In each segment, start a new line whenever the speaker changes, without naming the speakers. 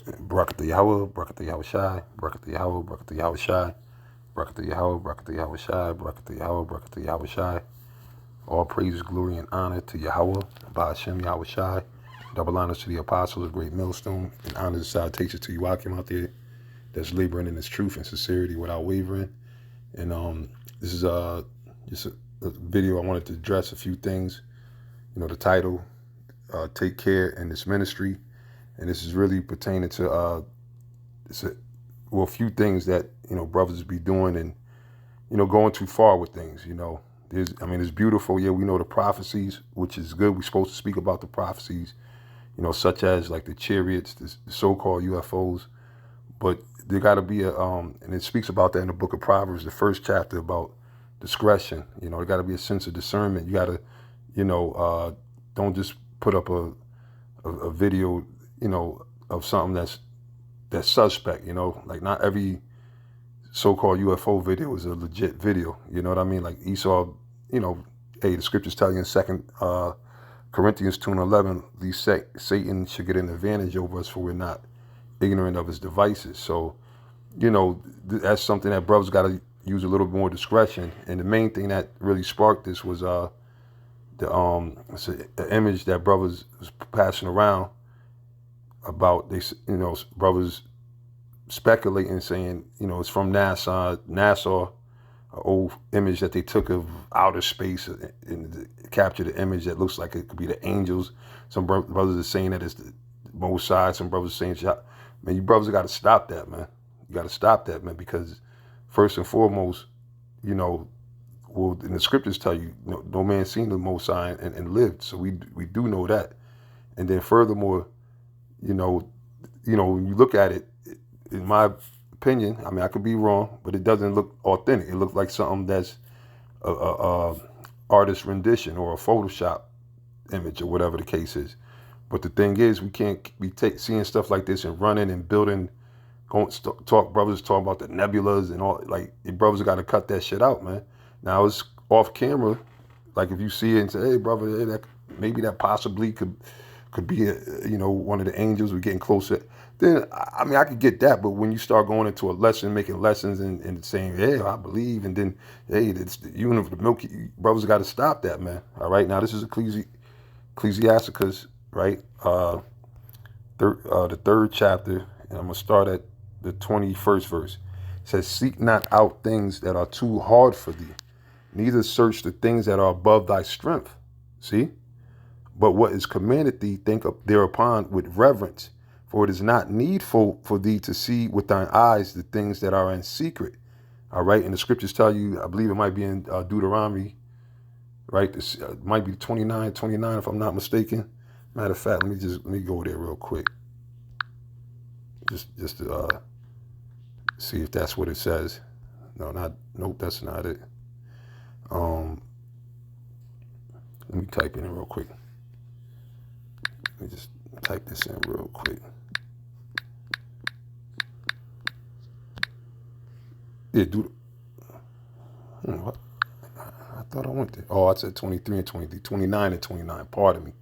Barakatah Yahweh, Barakatah Yahweh Shai, Barakatah Yahweh, Barakatah Yahweh Shai, Barakatah Yahweh, Barakatah Yahweh Shai, Barakatah Yahweh, Barakatah Yahweh Shai. All praise, glory, and honor to Yahweh, Ba'ashem Yahweh Shai. Double honors to the apostles, great millstone, and honors and salutations to you, Akim, out there that's laboring in his truth and sincerity without wavering. And this is just a video. I wanted to address a few things. The title, "Take Care in This Ministry," and this is really pertaining to a few things that brothers be doing and going too far with things. It's beautiful. Yeah, we know the prophecies, which is good. We're supposed to speak about the prophecies, such as like the chariots, the so-called UFOs. But there got to be and it speaks about that in the book of Proverbs, the first chapter about discretion. There got to be a sense of discernment. You got to, don't just put up a video, of something that's suspect. Like not every so-called UFO video is a legit video. You know what I mean? Like Esau, hey, the scriptures tell you in Second Corinthians 2:11, least Satan should get an advantage over us, for we're not ignorant of his devices. So, that's something that brothers got to use a little more discretion. And the main thing that really sparked this was the image that brothers was passing around about brothers speculating, saying it's from NASA, an old image that they took of outer space and captured the image that looks like it could be the angels. Some brothers are saying that it's the Most High. Some brothers are saying, man, you brothers got to stop that, man. You got to stop that, man, because first and foremost, well, in the scriptures tell you, no man seen the Most High and lived. So we do know that. And then furthermore, when you look at it, in my opinion, I mean, I could be wrong, but it doesn't look authentic. It looks like something that's a artist rendition or a Photoshop image or whatever the case is. But the thing is, we can't be seeing stuff like this and running and building, brothers talking about the nebulas and all. Like, the brothers got to cut that shit out, man. Now it's off camera. Like if you see it and say, hey, brother, maybe that possibly could be one of the angels. We're getting closer. Then I mean, I could get that. But when you start going into a lesson, making lessons and saying, yeah, I believe, and then hey, it's the universe, the Milky, brothers got to stop that, man. All right, now this is Ecclesiasticus, right? The third chapter, and I'm gonna start at the 21st verse. It says, "Seek not out things that are too hard for thee, neither search the things that are above thy strength." See? "But what is commanded thee, think up thereupon with reverence. For it is not needful for thee to see with thine eyes the things that are in secret." All right. And the scriptures tell you, I believe it might be in Deuteronomy, right? This might be 29, if I'm not mistaken. Matter of fact, let me go there real quick. Just to see if that's what it says. Nope, that's not it. Let me type in it real quick. Let me just type this in real quick. Yeah, what? I thought I went there. Oh, I said 23 and 23, 29 and 29. Pardon me.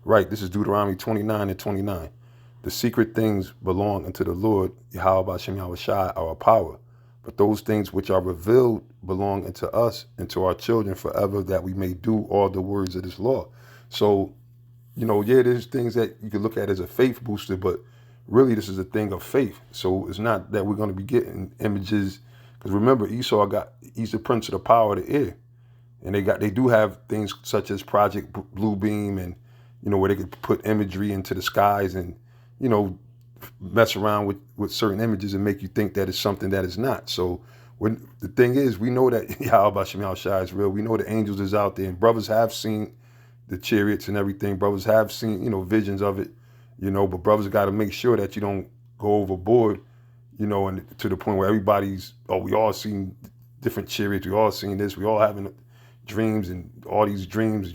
Right, this is Deuteronomy 29 and 29. "The secret things belong unto the Lord, Yahweh Hashem Yahweh Shai, our power. But those things which are revealed belong unto us and to our children forever, that we may do all the words of this law." So, there's things that you could look at as a faith booster, but really this is a thing of faith. So it's not that we're going to be getting images, because remember, he's the prince of the power of the air. And they do have things such as Project Bluebeam, and where they could put imagery into the skies and mess around with certain images and make you think that it's something that is not. So when the thing is, we know that Yahweh Shem Shai is real. We know the angels is out there, and brothers have seen the chariots and everything. Brothers have seen visions of it, but brothers got to make sure that you don't go overboard, and to the point where we all seen different chariots, we all seen this, we all having dreams, and all these dreams.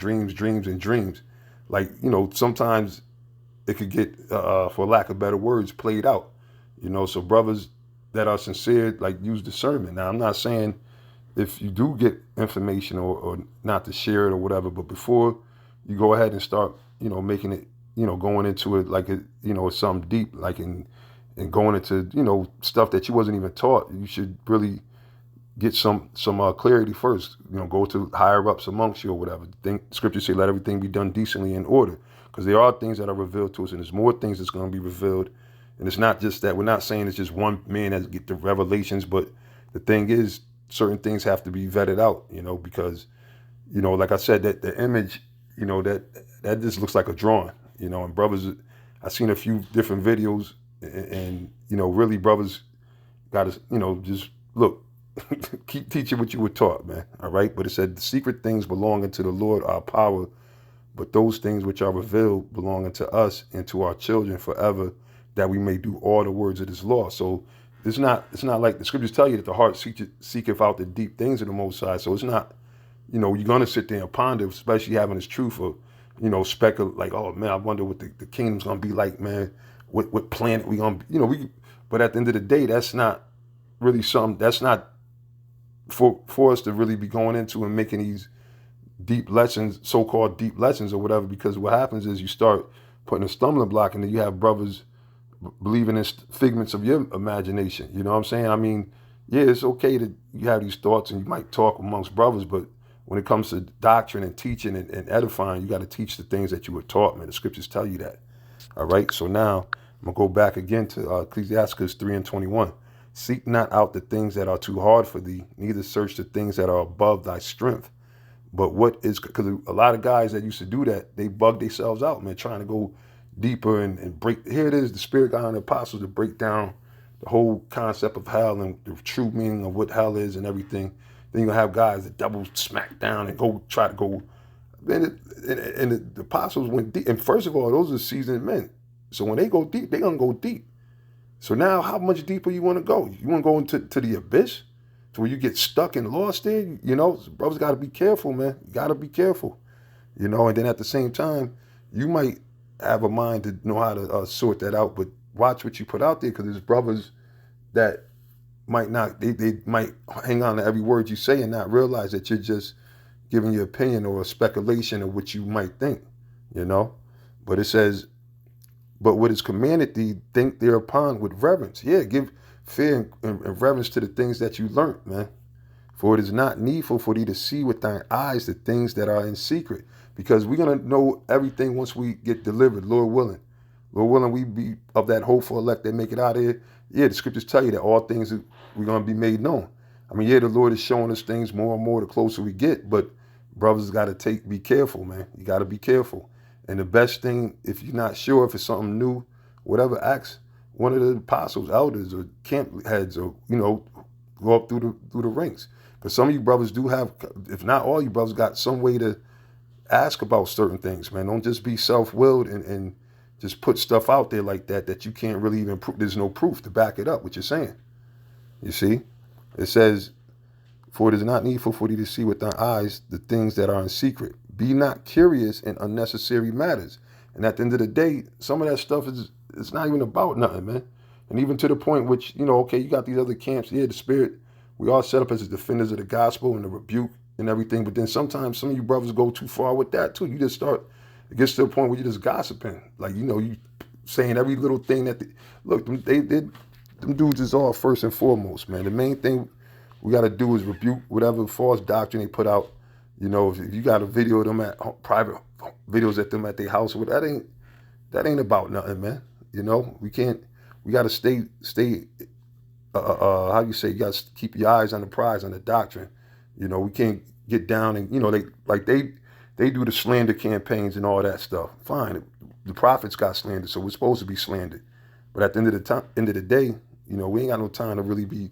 Like, sometimes it could get, for lack of better words, played out. So brothers that are sincere, like, use discernment. Now, I'm not saying if you do get information or not to share it or whatever, but before you go ahead and start, making it going into it like it's something deep, like and going into stuff that you wasn't even taught. You should really get some clarity first. Go to higher ups amongst you or whatever. Scripture say, let everything be done decently in order, because there are things that are revealed to us, and there's more things that's going to be revealed. And it's not just that. We're not saying it's just one man that get the revelations, but the thing is, certain things have to be vetted out. Because like I said, that the image, that just looks like a drawing. And brothers, I've seen a few different videos, and really brothers got to just look. Keep teaching what you were taught, man. All right. But it said the secret things belong unto the Lord our power, but those things which are revealed belong unto us and to our children forever, that we may do all the words of this law. So it's not like the scriptures tell you that the heart seeketh out the deep things of the Most High. So it's not, you're gonna sit there and ponder, especially having this truth of, speculate, like, oh man, I wonder what the kingdom's gonna be like, man. What planet we gonna be, but at the end of the day, that's not really something. That's not for us to really be going into and making these deep lessons, so-called deep lessons or whatever, because what happens is you start putting a stumbling block, and then you have brothers believing in figments of your imagination. You know what I'm saying? I mean, yeah, it's okay that you have these thoughts and you might talk amongst brothers, but when it comes to doctrine and teaching and edifying, you got to teach the things that you were taught, man. The scriptures tell you that. All right, so now I'm going to go back again to Ecclesiastes 3:21. Seek not out the things that are too hard for thee, neither search the things that are above thy strength. But what is, because a lot of guys that used to do that, they bug themselves out, man, trying to go deeper and break. Here it is, the Spirit God and the apostles to break down the whole concept of hell and the true meaning of what hell is and everything. Then you're going to have guys that double smack down and go try to go. And the apostles went deep. And first of all, those are seasoned men. So when they go deep, they're going to go deep. So now how much deeper you want to go? You want to go into the abyss to where you get stuck and lost there? Brothers got to be careful, man. You got to be careful. And then at the same time, you might have a mind to know how to sort that out, but watch what you put out there, because there's brothers that might not, they might hang on to every word you say and not realize that you're just giving your opinion or a speculation of what you might think, But it says, but what is commanded thee, think thereupon with reverence. Yeah, give fear and reverence to the things that you learned, man. For it is not needful for thee to see with thine eyes the things that are in secret. Because we're going to know everything once we get delivered, Lord willing. Lord willing, we be of that hopeful elect that make it out of here. Yeah, the scriptures tell you that all things we're going to be made known. I mean, yeah, the Lord is showing us things more and more the closer we get. But brothers got to be careful, man. You got to be careful. And the best thing, if you're not sure if it's something new, whatever, ask one of the apostles, elders, or camp heads, or, go up through the ranks. Because some of you brothers do have, if not all you brothers, got some way to ask about certain things, man. Don't just be self-willed and just put stuff out there like that you can't really even prove. There's no proof to back it up, what you're saying. You see? It says, for it is not needful for thee to see with thy eyes the things that are in secret. Be not curious in unnecessary matters. And at the end of the day, some of that stuff it's not even about nothing, man. And even to the point which, okay, you got these other camps. Yeah, the Spirit, we all set up as the defenders of the gospel and the rebuke and everything. But then sometimes some of you brothers go too far with that too. You just start, it gets to the point where you're just gossiping. Like, you saying every little thing that look, them dudes is all first and foremost, man. The main thing we got to do is rebuke whatever false doctrine they put out. If you got a video of them at private videos at them at their house, that ain't about nothing, man. We got to stay, how you say, you got to keep your eyes on the prize, on the doctrine. We can't get down and, they do the slander campaigns and all that stuff. Fine. The prophets got slandered, so we're supposed to be slandered. But at the end of the day, we ain't got no time to really be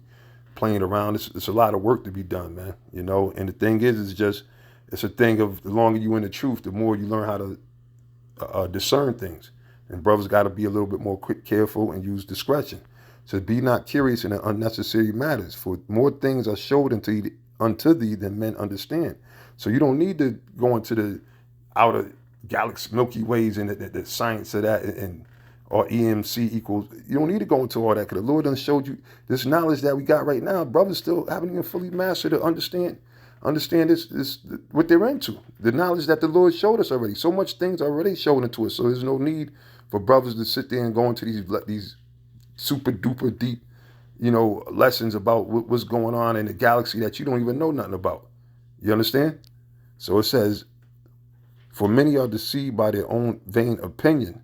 playing around. It's a lot of work to be done, man. And the thing is it's a thing of the longer you in the truth, the more you learn how to discern things. And brothers got to be a little bit more careful and use discretion. So be not curious in the unnecessary matters, for more things are showed unto thee than men understand. So you don't need to go into the outer galaxy, Milky Ways, and the science of that, and or EMC equals. You don't need to go into all that, because the Lord done showed you this knowledge that we got right now. Brothers still haven't even fully mastered to understand understand this what they're into. The knowledge that the Lord showed us already. So much things already shown into us. So there's no need for brothers to sit there and go into these super duper deep, lessons about what's going on in the galaxy that you don't even know nothing about. You understand? So it says, for many are deceived by their own vain opinion,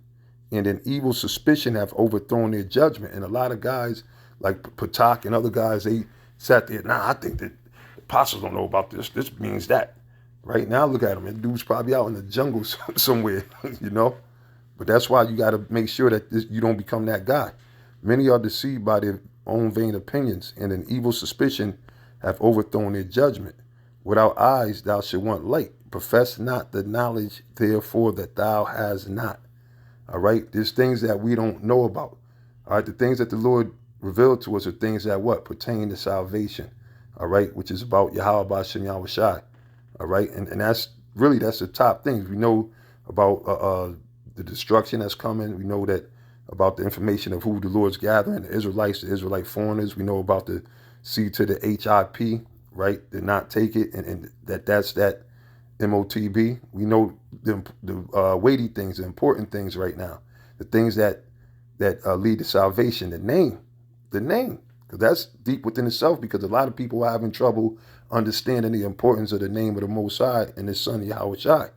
and an evil suspicion have overthrown their judgment. And a lot of guys, like Patak and other guys, they sat there, I think that the apostles don't know about this. This means that. Right now, look at him. That dude's probably out in the jungle somewhere, But that's why you got to make sure that you don't become that guy. Many are deceived by their own vain opinions, and an evil suspicion have overthrown their judgment. Without eyes thou shalt want light. Profess not the knowledge, therefore, that thou hast not. All right? There's things that we don't know about. All right? The things that the Lord revealed to us are things that what? Pertain to salvation. All right? Which is about Yahweh B'Shem Yahweh Shai. All right? And that's the top things. We know about the destruction that's coming. We know that about the information of who the Lord's gathering, the Israelites, the Israelite foreigners. We know about the C to the HIP, right? Did not take it, and that's that MOTB. We know the weighty things, the important things right now, the things that lead to salvation. The name, because that's deep within itself. Because a lot of people are having trouble understanding the importance of the name of the Most High and His Son Yahweh Shai.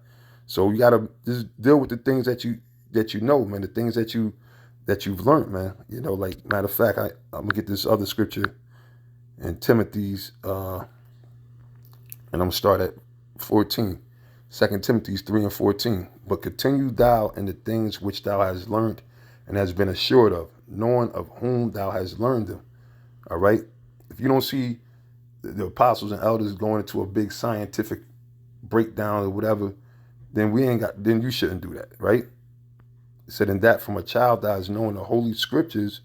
So you gotta just deal with the things that you know, man. The things that you've learned, man. Like matter of fact, I'm gonna get this other scripture in Timothy's, and I'm gonna start at 14. 2 Timothy 3:14. But continue thou in the things which thou hast learned and hast been assured of, knowing of whom thou hast learned them. All right. If you don't see the apostles and elders going into a big scientific breakdown or whatever, then you shouldn't do that, right? It said, in that from a child thou hast known the holy scriptures,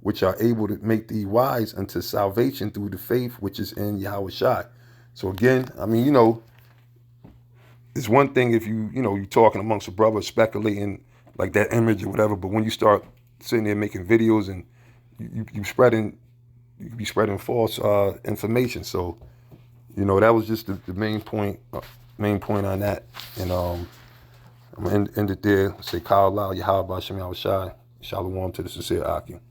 which are able to make thee wise unto salvation through the faith which is in Yahweh Shai. So again, it's one thing if you're talking amongst a brother, speculating like that image or whatever, but when you start sitting there making videos and you be spreading false information. So, that was just the main point on that. And I'm gonna end it there. Say Kal Lao, Yahweh B'Shem Yahweh Shai. Shalom to the sincere Akim.